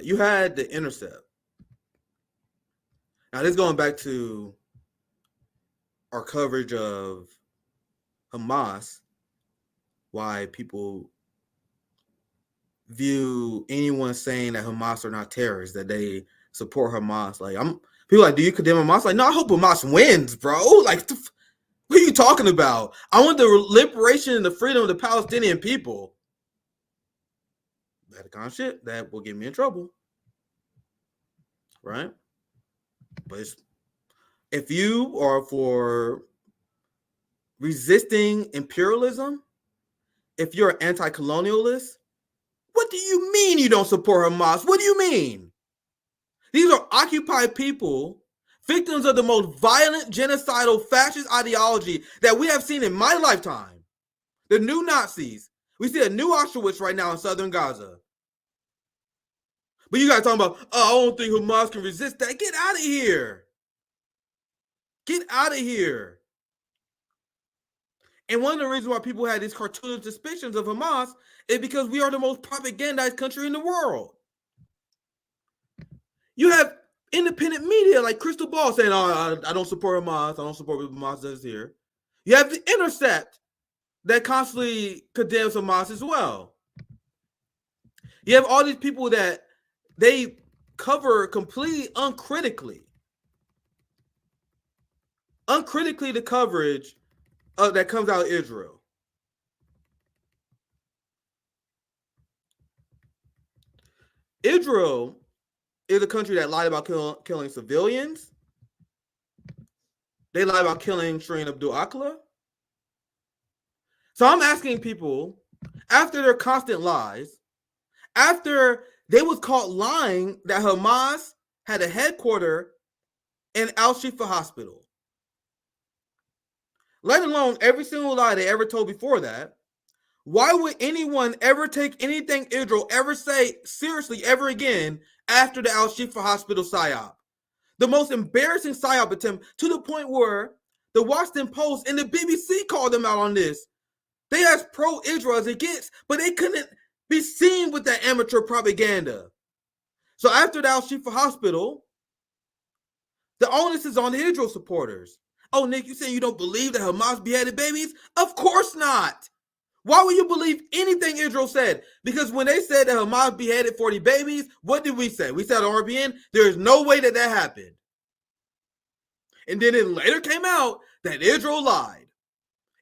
you had the Intercept. Now, this is going back to our coverage of Hamas, why people view anyone saying that Hamas are not terrorists, that they support Hamas. Like, people like, do you condemn Hamas? Like, no, I hope Hamas wins, bro. Like, what are you talking about? I want the liberation and the freedom of the Palestinian people. That kind of shit that will get me in trouble, right? But if you are for resisting imperialism, if you're an anti-colonialist, what do you mean you don't support Hamas? What do you mean? These are occupied people, victims of the most violent, genocidal, fascist ideology that we have seen in my lifetime. The new Nazis. We see a new Auschwitz right now in southern Gaza. But you guys talking about, oh, I don't think Hamas can resist that. Get out of here. Get out of here. And one of the reasons why people had these cartoonish suspicions of Hamas is because we are the most propagandized country in the world. You have independent media like Crystal Ball saying, oh, I don't support Hamas. I don't support what Hamas does here. You have the Intercept that constantly condemns Hamas as well. You have all these people that they cover completely uncritically the coverage that comes out of Israel. Israel is a country that lied about killing civilians. They lied about killing Shireen Abdul-Akleh. So I'm asking people, after their constant lies, after they was caught lying that Hamas had a headquarters in Al-Shifa Hospital, let alone every single lie they ever told before that, why would anyone ever take anything Israel ever say seriously ever again after the Al-Shifa Hospital PSYOP? The most embarrassing PSYOP attempt, to the point where the Washington Post and the BBC called them out on this. They as pro-Israel as it gets, but they couldn't be seen with that amateur propaganda. So after the Al-Shifa Hospital, the onus is on the Israel supporters. Oh, Nick, you saying you don't believe that Hamas beheaded babies? Of course not. Why would you believe anything Israel said? Because when they said that Hamas beheaded 40 babies, what did we say? We said on RBN, there is no way that happened. And then it later came out that Israel lied.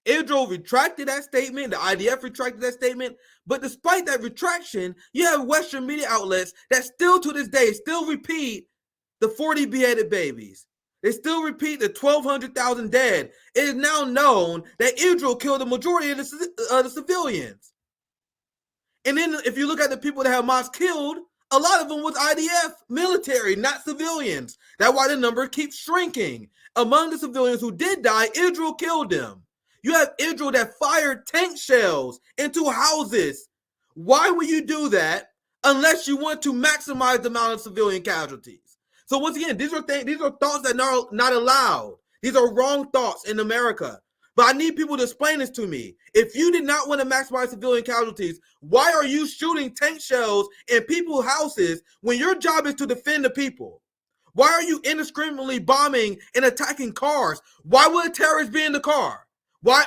Israel retracted that statement. The IDF retracted that statement. But despite that retraction, you have Western media outlets that still to this day still repeat the 40 beheaded babies. They still repeat the 1,200,000 dead. It is now known that Israel killed the majority of the civilians. And then if you look at the people that Hamas killed, a lot of them was IDF military, not civilians. That's why the number keeps shrinking. Among the civilians who did die, Israel killed them. You have Israel that fired tank shells into houses. Why would you do that unless you want to maximize the amount of civilian casualties? So once again, these are thoughts that are not allowed. These are wrong thoughts in America. But I need people to explain this to me. If you did not want to maximize civilian casualties, why are you shooting tank shells in people's houses when your job is to defend the people? Why are you indiscriminately bombing and attacking cars? Why would a terrorist be in the car? Why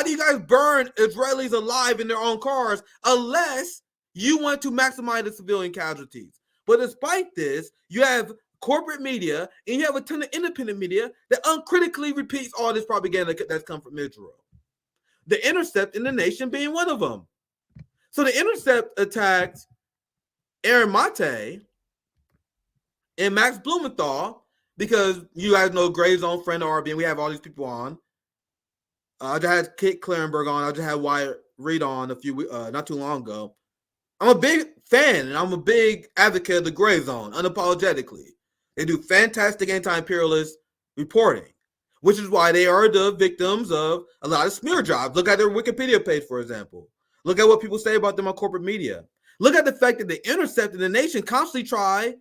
do you guys burn Israelis alive in their own cars unless you want to maximize the civilian casualties? But despite this, you have corporate media and you have a ton of independent media that uncritically repeats all this propaganda that's come from Israel. The Intercept in the Nation being one of them. So the Intercept attacked Aaron Mate and Max Blumenthal because you guys know Grayzone, friend of RB, and we have all these people on. I just had Kit Clarenberg on. I just had Wyatt Reed on not too long ago. I'm a big fan and I'm a big advocate of the Grayzone, unapologetically. They do fantastic anti-imperialist reporting, which is why they are the victims of a lot of smear jobs. Look at their Wikipedia page, for example. Look at what people say about them on corporate media. Look at the fact that the Intercept and the Nation constantly try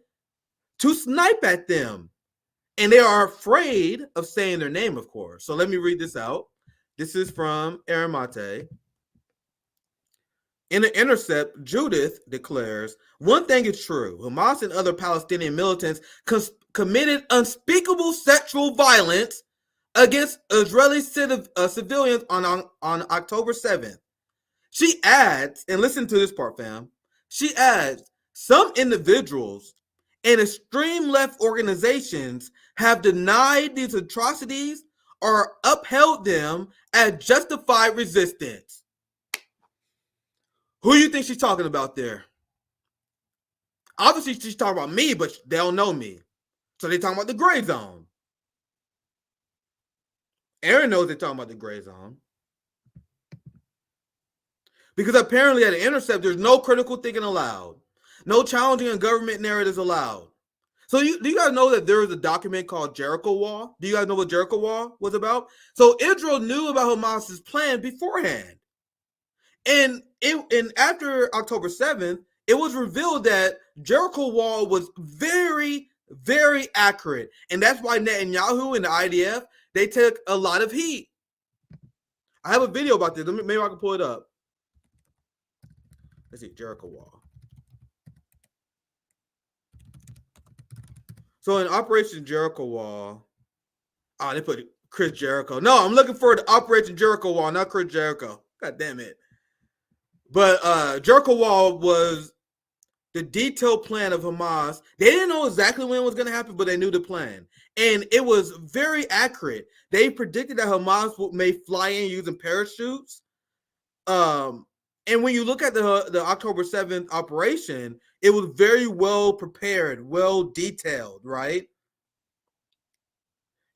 to snipe at them. And they are afraid of saying their name, of course. So let me read this out. This is from Aaron Mate. In the Intercept, Judith declares, one thing is true. Hamas and other Palestinian militants committed unspeakable sexual violence against Israeli civilians on October 7th. She adds, and listen to this part, fam. She adds, some individuals and extreme left organizations have denied these atrocities or upheld them as justified resistance. Who do you think she's talking about there? Obviously, she's talking about me, but they don't know me. So they're talking about the Grayzone. Aaron knows they're talking about the Grayzone. Because apparently at the Intercept, there's no critical thinking allowed. No challenging of government narratives allowed. So do you guys know that there is a document called Jericho Wall? Do you guys know what Jericho Wall was about? So Israel knew about Hamas's plan beforehand. And after October 7th, it was revealed that Jericho Wall was very, very accurate. And that's why Netanyahu and the IDF, they took a lot of heat. I have a video about this. Maybe I can pull it up. Let's see, Jericho Wall. So in Operation Jericho Wall, they put Chris Jericho. No, I'm looking for the Operation Jericho Wall, not Chris Jericho. God damn it. But Jericho Wall was the detailed plan of Hamas. They didn't know exactly when it was going to happen, but they knew the plan. And it was very accurate. They predicted that Hamas may fly in using parachutes. And when you look at the October 7th operation, it was very well prepared, well detailed, right?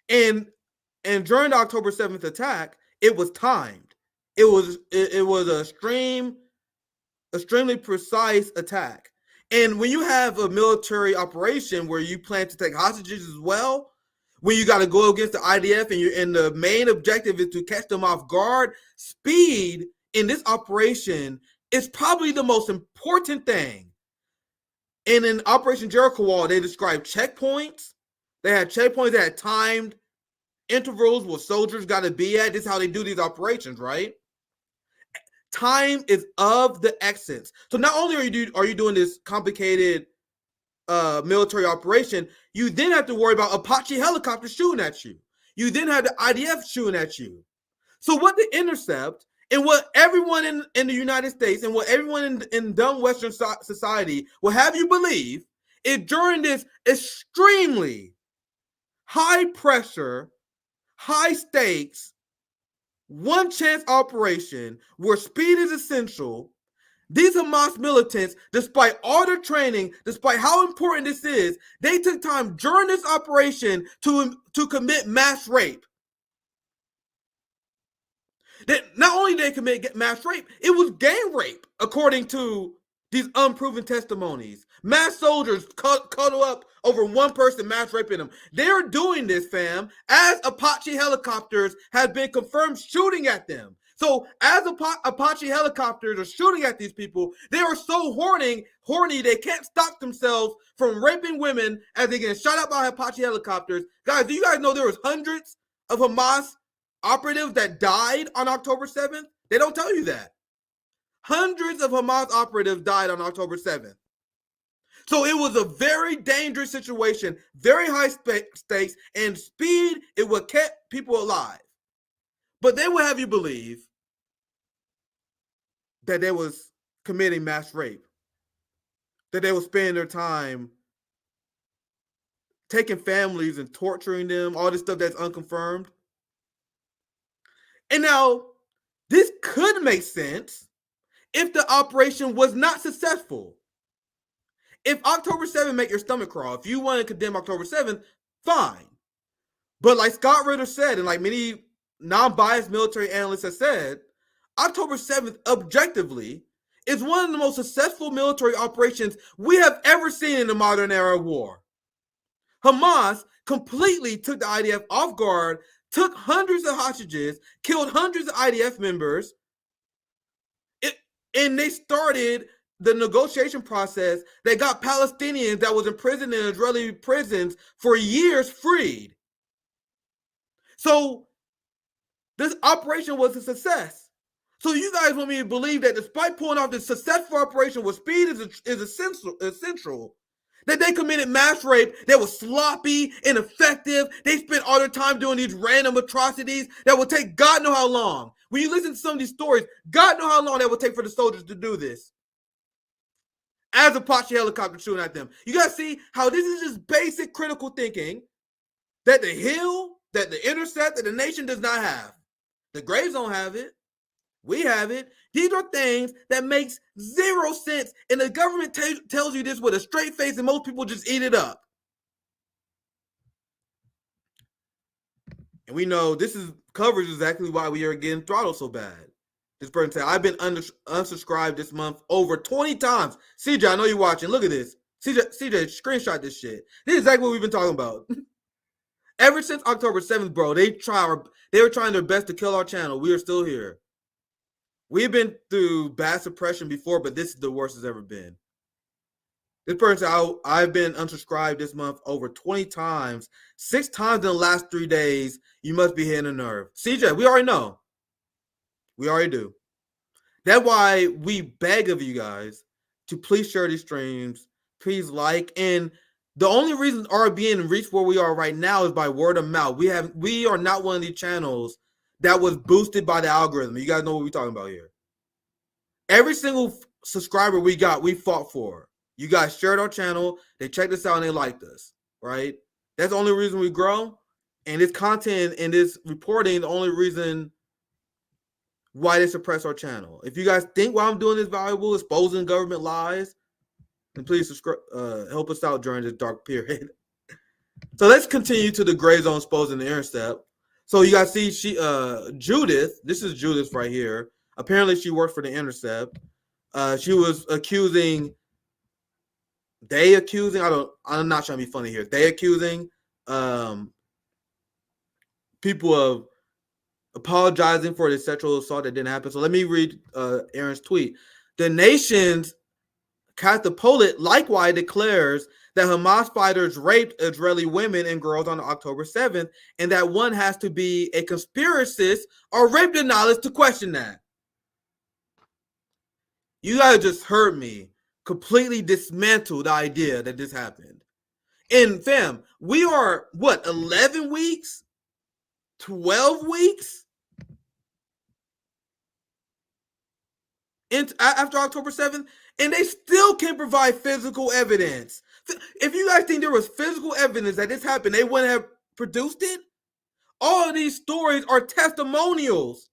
And during the October 7th attack, it was timed. It was an extremely precise attack. And when you have a military operation where you plan to take hostages as well, when you got to go against the IDF and the main objective is to catch them off guard, speed in this operation is probably the most important thing. And in Operation Jericho Wall, they described checkpoints. They had checkpoints that had timed intervals where soldiers got to be at. This is how they do these operations, right? Time is of the essence. So not only are you doing this complicated military operation, you then have to worry about Apache helicopters shooting at you. You then have the IDF shooting at you. So what the Intercept and what everyone in the United States and what everyone in dumb Western society will have you believe is during this extremely high pressure, high stakes, one chance operation where speed is essential, these Hamas militants, despite all their training, despite how important this is, they took time during this operation to commit mass rape. That not only did they commit mass rape, it was gang rape, according to these unproven testimonies. Mass soldiers cuddle up over one person, mass raping them. They're doing this, fam, as Apache helicopters have been confirmed shooting at them. So as Apache helicopters are shooting at these people, they are so horny they can't stop themselves from raping women as they get shot up by Apache helicopters. Guys, do you guys know there was hundreds of Hamas operatives that died on October 7th? They don't tell you that. Hundreds of Hamas operatives died on October 7th. So it was a very dangerous situation, very high stakes, and speed, it would keep people alive. But they would have you believe that they was committing mass rape, that they would spend their time taking families and torturing them, all this stuff that's unconfirmed. And now, this could make sense if the operation was not successful. If October 7th make your stomach crawl, if you want to condemn October 7th, fine. But like Scott Ritter said, and like many non-biased military analysts have said, October 7th, objectively, is one of the most successful military operations we have ever seen in the modern era of war. Hamas completely took the IDF off guard, took hundreds of hostages, killed hundreds of IDF members, and they started the negotiation process that got Palestinians that was imprisoned in Israeli prisons for years freed. So this operation was a success. So you guys want me to believe that despite pulling off this successful operation where speed is essential, that they committed mass rape that was sloppy, ineffective. They spent all their time doing these random atrocities that would take God know how long. When you listen to some of these stories, God know how long that would take for the soldiers to do this. As Apache helicopter shooting at them. You guys see how this is just basic critical thinking that the Hill, that the Intercept, that the nation does not have. The Grayzone have it. We have it. These are things that makes zero sense, and the government tells you this with a straight face, and most people just eat it up. And we know this is covers exactly why we are getting throttled so bad. This person said, I've been unsubscribed this month over 20 times. CJ, I know you're watching. Look at this. CJ, screenshot this shit. This is exactly what we've been talking about. Ever since October 7th, bro, they were trying their best to kill our channel. We are still here. We've been through bad suppression before, but this is the worst it's ever been. This person said, I've been unsubscribed this month over 20 times. 6 times in the last 3 days. You must be hitting a nerve. CJ, we already know. We already do. That's why we beg of you guys to please share these streams. Please like. And the only reason our being reached where we are right now is by word of mouth. We are not one of these channels that was boosted by the algorithm. You guys know what we're talking about here. Every single subscriber we got, we fought for. You guys shared our channel. They checked us out and they liked us, right? That's the only reason we grow. And this content and this reporting, the only reason why they suppress our channel. If you guys think what I'm doing is valuable, exposing government lies, then please subscribe, help us out during this dark period. So let's continue to the Grayzone exposing the Intercept. So you guys see Judith, this is Judith right here. Apparently she worked for the Intercept. She was accusing, I'm not trying to be funny here. They accusing people of apologizing for the sexual assault that didn't happen. So let me read Aaron's tweet. The nation's Cutout likewise declares that Hamas fighters raped Israeli women and girls on October 7th, and that one has to be a conspiracist or rape denialist to question that. You guys just heard me completely dismantle the idea that this happened. And fam, we are, 11 weeks? 12 weeks? After October 7th, and they still can't provide physical evidence. If you guys think there was physical evidence that this happened, they wouldn't have produced it. All of these stories are testimonials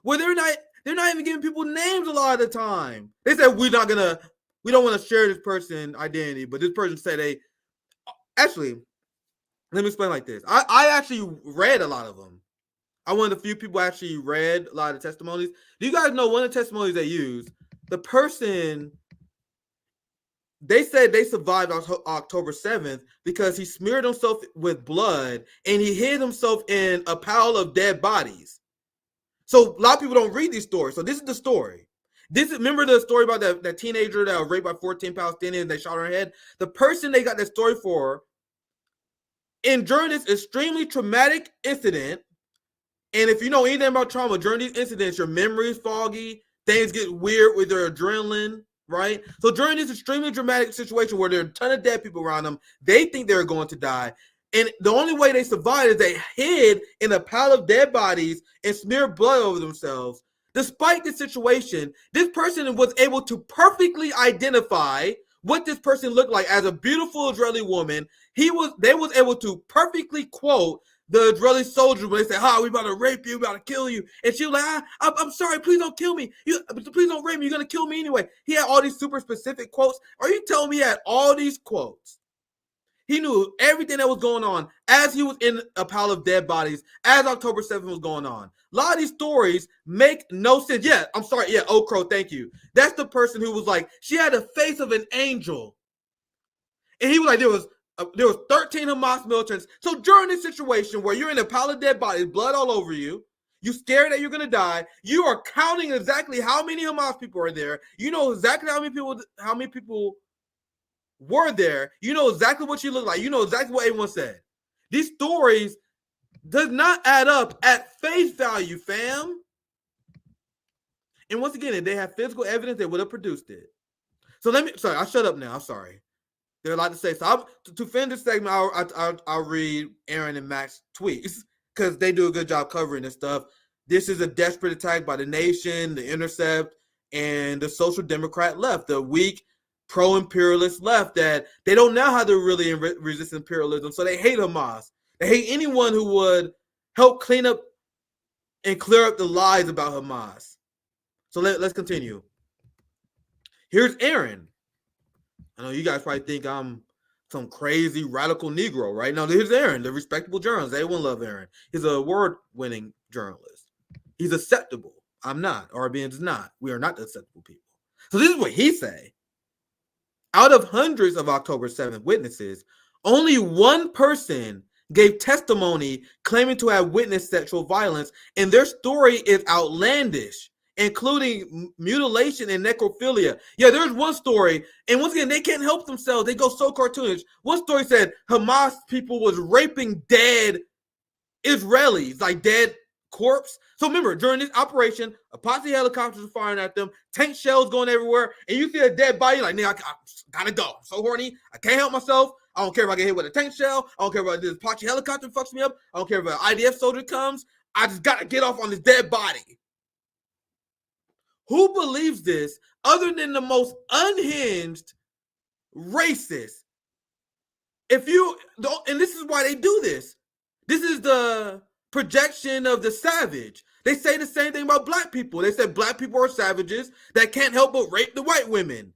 where they're not even giving people names a lot of the time. They said we don't want to share this person's identity, but this person said actually, let me explain like this. I actually read a lot of them. I'm one of the few people actually read a lot of the testimonies. Do you guys know one of the testimonies they used? The person, they said they survived on October 7th because he smeared himself with blood and he hid himself in a pile of dead bodies. So a lot of people don't read these stories. So this is the story. Remember the story about that teenager that was raped by 14 Palestinians and they shot her head? The person they got that story for, and during this extremely traumatic incident, and if you know anything about trauma, during these incidents, your memory is foggy, things get weird with your adrenaline, right? So during this extremely dramatic situation where there are a ton of dead people around them, they think they're going to die. And the only way they survived is they hid in a pile of dead bodies and smeared blood over themselves. Despite this situation, this person was able to perfectly identify what this person looked like as a beautiful Israeli woman. They was able to perfectly quote the Israeli soldiers when they say, we about to rape you, we about to kill you. And she was like, I'm sorry, please don't kill me. Please don't rape me, you're going to kill me anyway. He had all these super specific quotes. Are you telling me he had all these quotes? He knew everything that was going on as he was in a pile of dead bodies, as October 7th was going on. A lot of these stories make no sense. Yeah, I'm sorry. Yeah, Crow, thank you. That's the person who was like, she had the face of an angel. And he was like, there was 13 Hamas militants. So during this situation where you're in a pile of dead bodies, blood all over you, you're scared that you're going to die, you are counting exactly how many Hamas people are there. You know exactly how many people were there. You know exactly what you look like. You know exactly what everyone said. These stories does not add up at face value, fam. And once again, if they have physical evidence, they would have produced it. So I'll shut up now. I'm sorry. There's a lot to say. So to finish this segment, I'll read Aaron and Mac's tweets because they do a good job covering this stuff. This is a desperate attack by the Nation, the Intercept, and the social democrat left, the weak pro-imperialist left that they don't know how to really resist imperialism. So they hate Hamas. They hate anyone who would help clean up and clear up the lies about Hamas. So let's continue. Here's Aaron. I know you guys probably think I'm some crazy radical Negro, right? Now, here's Aaron, the respectable journalist. Everyone loves Aaron. He's a award-winning journalist. He's acceptable. I'm not. RBN is not. We are not the acceptable people. So this is what he say. Out of hundreds of October 7th witnesses, only one person gave testimony claiming to have witnessed sexual violence, and their story is outlandish, including mutilation and necrophilia. Yeah, there's one story, and once again, they can't help themselves. They go so cartoonish. One story said Hamas people was raping dead Israelis, like dead corpse. So remember, during this operation, Apache helicopters are firing at them, tank shells going everywhere, and you see a dead body, like, nigga, I gotta go. I'm so horny. I can't help myself. I don't care if I get hit with a tank shell. I don't care if this Apache helicopter fucks me up. I don't care if an IDF soldier comes. I just gotta get off on this dead body. Who believes this other than the most unhinged racist? And this is why they do this. This is the projection of the savage. They say the same thing about black people. They said black people are savages that can't help but rape the white women.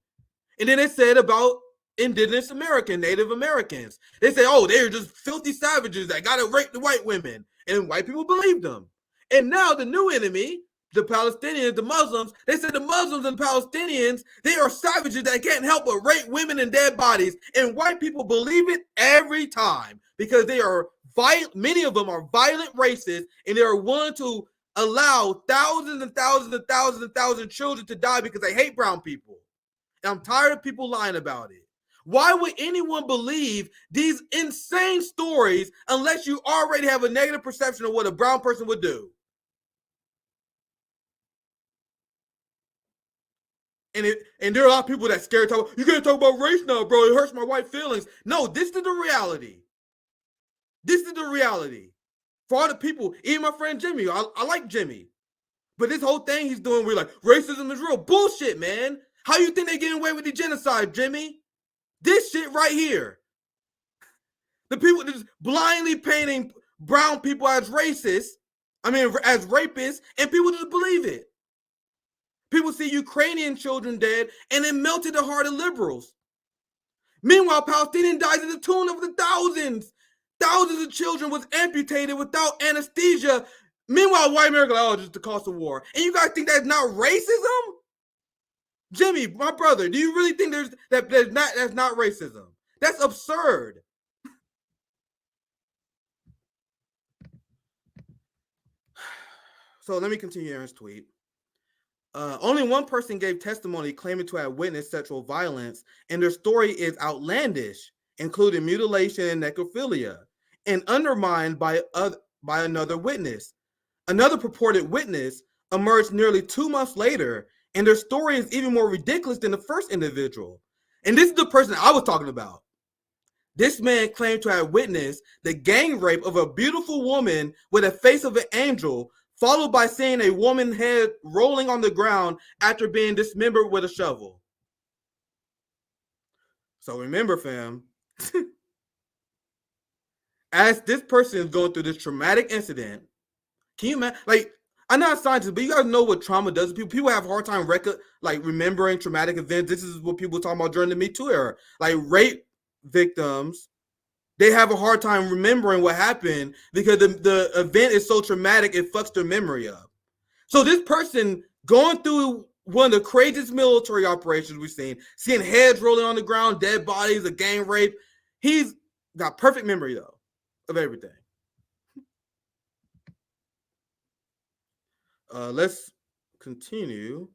And then they said about indigenous Native Americans. They say, oh, they're just filthy savages that gotta rape the white women. And white people believe them. And now the new enemy, the Palestinians, the Muslims, they said the Muslims and the Palestinians, they are savages that can't help but rape women and dead bodies. And white people believe it every time because they are violent. Many of them are violent racists, and they are willing to allow thousands and thousands and thousands and thousands of children to die because they hate brown people. And I'm tired of people lying about it. Why would anyone believe these insane stories unless you already have a negative perception of what a brown person would do? And there are a lot of people that scared to talk. You can't talk about race now, bro. It hurts my white feelings. No, this is the reality. This is the reality. For all the people, even my friend Jimmy, I like Jimmy. But this whole thing he's doing, we're like, racism is real. Bullshit, man. How you think they're getting away with the genocide, Jimmy? This shit right here. The people just blindly painting brown people as racists, as rapists, and people just believe it. People see Ukrainian children dead, and it melted the heart of liberals. Meanwhile, Palestinian dies at the tune of the thousands. Thousands of children was amputated without anesthesia. Meanwhile, white America, oh, just the cost of war. And you guys think that's not racism? Jimmy, my brother, do you really think that's not racism? That's absurd. So let me continue Aaron's tweet. Only one person gave testimony claiming to have witnessed sexual violence, and their story is outlandish, including mutilation and necrophilia, and undermined by another witness. Another purported witness emerged nearly 2 months later, and their story is even more ridiculous than the first individual. And this is the person I was talking about. This man claimed to have witnessed the gang rape of a beautiful woman with a face of an angel, followed by seeing a woman's head rolling on the ground after being dismembered with a shovel. So remember, fam, as this person is going through this traumatic incident, can you imagine? Like, I'm not a scientist, but you guys know what trauma does to people. People have a hard time remembering traumatic events. This is what people talk about during the Me Too era. Like, rape victims, they have a hard time remembering what happened because the event is so traumatic, it fucks their memory up. So this person going through one of the craziest military operations we've seen, seeing heads rolling on the ground, dead bodies, a gang rape, he's got perfect memory, though, of everything. Let's continue.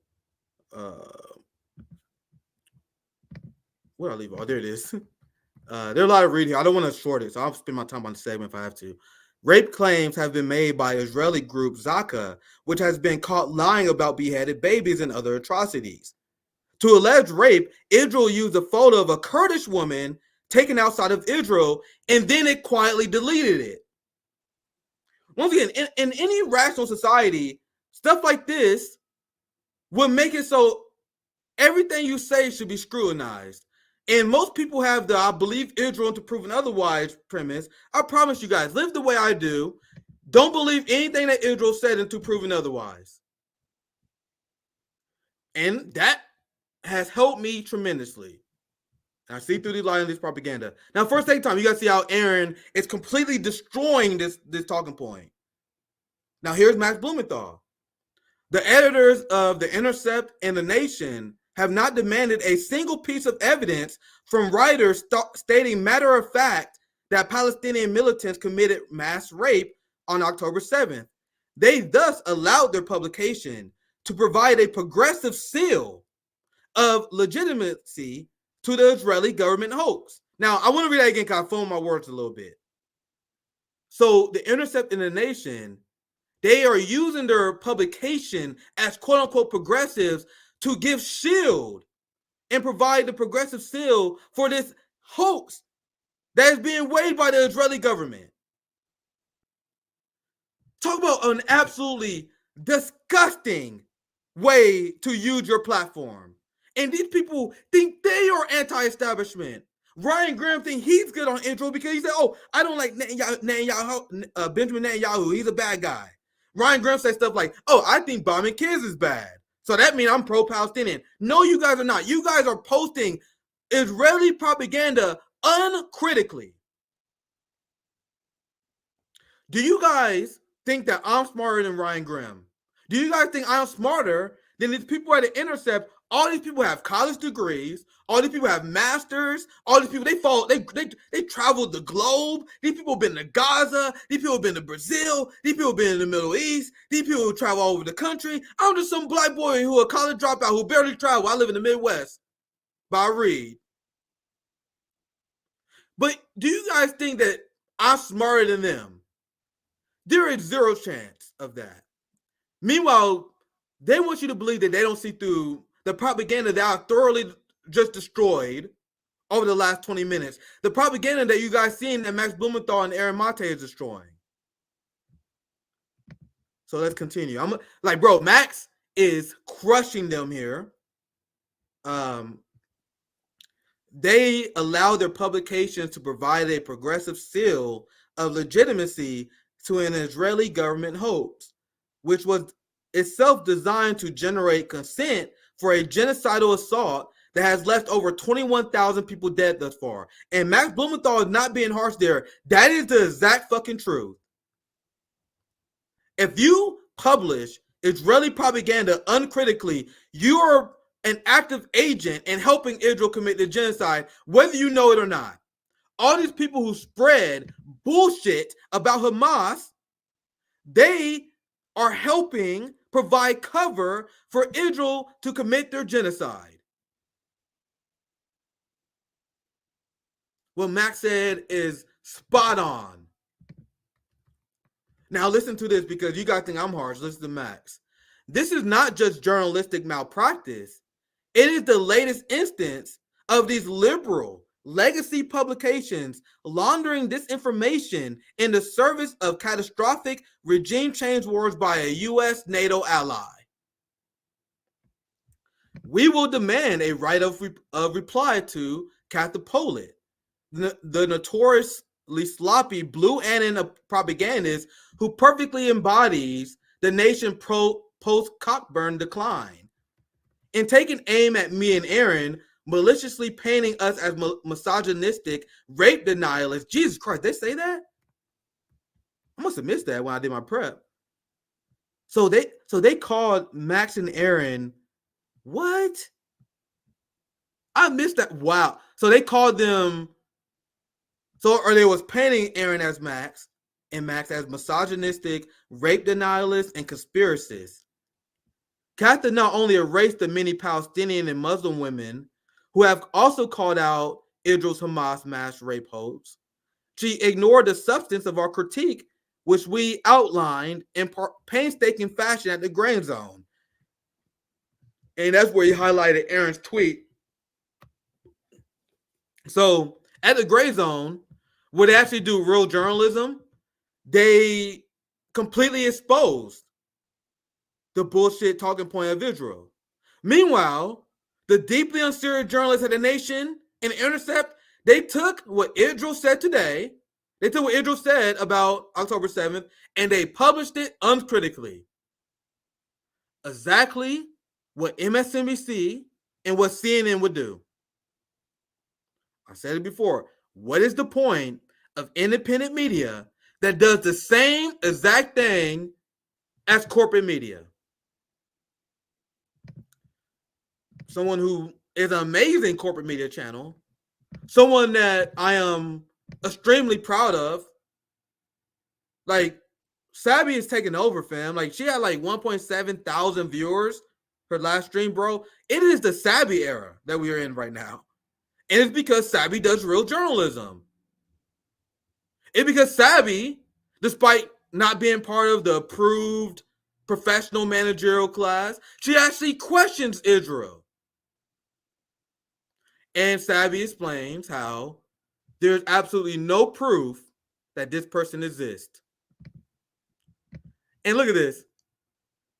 Where did I leave? Oh, there it is. There are a lot of reading. I don't want to short it, so I'll spend my time on the segment if I have to. Rape claims have been made by Israeli group Zaka, which has been caught lying about beheaded babies and other atrocities. To allege rape, Israel used a photo of a Kurdish woman taken outside of Israel, and then it quietly deleted it. Once again, in any rational society, stuff like this would make it so everything you say should be scrutinized. And most people have the I believe Israel to prove otherwise premise. I promise you guys, live the way I do. Don't believe anything that Israel said until proven otherwise. And that has helped me tremendously. I see through the line of this propaganda. Now, first take time, you guys see how Aaron is completely destroying this talking point. Now, here's Max Blumenthal. The editors of The Intercept and The Nation have not demanded a single piece of evidence from writers stating matter of fact that Palestinian militants committed mass rape on October 7th. They thus allowed their publication to provide a progressive seal of legitimacy to the Israeli government hoax. Now, I want to read that again because I phoned my words a little bit. So, The Intercept and The Nation, they are using their publication as quote-unquote progressives to give shield and provide the progressive seal for this hoax that is being waged by the Israeli government. Talk about an absolutely disgusting way to use your platform. And these people think they are anti-establishment. Ryan Graham thinks he's good on intro because he said, oh, I don't like Benjamin Netanyahu. He's a bad guy. Ryan Graham said stuff like, oh, I think bombing kids is bad. So that means I'm pro-Palestinian. No, you guys are not. You guys are posting Israeli propaganda uncritically. Do you guys think that I'm smarter than Ryan Graham? Do you guys think I'm smarter than these people at The Intercept? All these people have college degrees. All these people have masters. All these people, they traveled the globe. These people have been to Gaza. These people have been to Brazil. These people have been in the Middle East. These people travel all over the country. I'm just some black boy who a college dropout who barely travel. I live in the Midwest, but I read. But do you guys think that I'm smarter than them? There is zero chance of that. Meanwhile, they want you to believe that they don't see through the propaganda that I thoroughly just destroyed over the last 20 minutes. The propaganda that you guys seen that Max Blumenthal and Aaron Mate is destroying. So let's continue. I'm like, bro, Max is crushing them here. They allow their publications to provide a progressive seal of legitimacy to an Israeli government hoax, which was itself designed to generate consent for a genocidal assault that has left over 21,000 people dead thus far. And Max Blumenthal is not being harsh there. That is the exact fucking truth. If you publish Israeli propaganda uncritically, you are an active agent in helping Israel commit the genocide, whether you know it or not. All these people who spread bullshit about Hamas, they are helping provide cover for Israel to commit their genocide. What Max said is spot on. Now listen to this because you guys think I'm harsh. Listen to Max. This is not just journalistic malpractice. It is the latest instance of these liberal legacy publications laundering disinformation in the service of catastrophic regime change wars by a U.S. NATO ally. We will demand a right of reply to Cutout, the notoriously sloppy blue Annan propagandist who perfectly embodies the nation post-Cockburn decline. In taking aim at me and Aaron, maliciously painting us as misogynistic, rape denialists. Jesus Christ, they say that? I must have missed that when I did my prep. So they called Max and Aaron, what? I missed that. Wow. So they called them, or they was painting Aaron as Max and Max as misogynistic, rape denialists, and conspiracists. Katha not only erased the many Palestinian and Muslim women who have also called out Israel's Hamas mass rape hoax, she ignored the substance of our critique which we outlined in painstaking fashion at the Grayzone. And that's where he highlighted Aaron's tweet. So at the Grayzone, where they actually do real journalism, they completely exposed the bullshit talking point of Israel. Meanwhile, the deeply unserious journalists at The Nation and Intercept, they took what Israel said today, they took what Israel said about October 7th, and they published it uncritically. Exactly what MSNBC and what CNN would do. I said it before. What is the point of independent media that does the same exact thing as corporate media? Someone who is an amazing corporate media channel, someone that I am extremely proud of. Like, Sabby is taking over, fam. Like, she had like 1.7 thousand viewers her last stream, bro. It is the Sabby era that we are in right now. And it's because Sabby does real journalism. It's because Sabby, despite not being part of the approved professional managerial class, she actually questions Israel. And Sabby explains how there's absolutely no proof that this person exists. And look at this.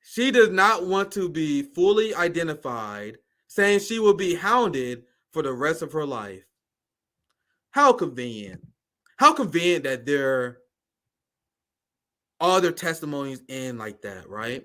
She does not want to be fully identified, saying she will be hounded for the rest of her life. How convenient. How convenient that all their testimonies end like that, right?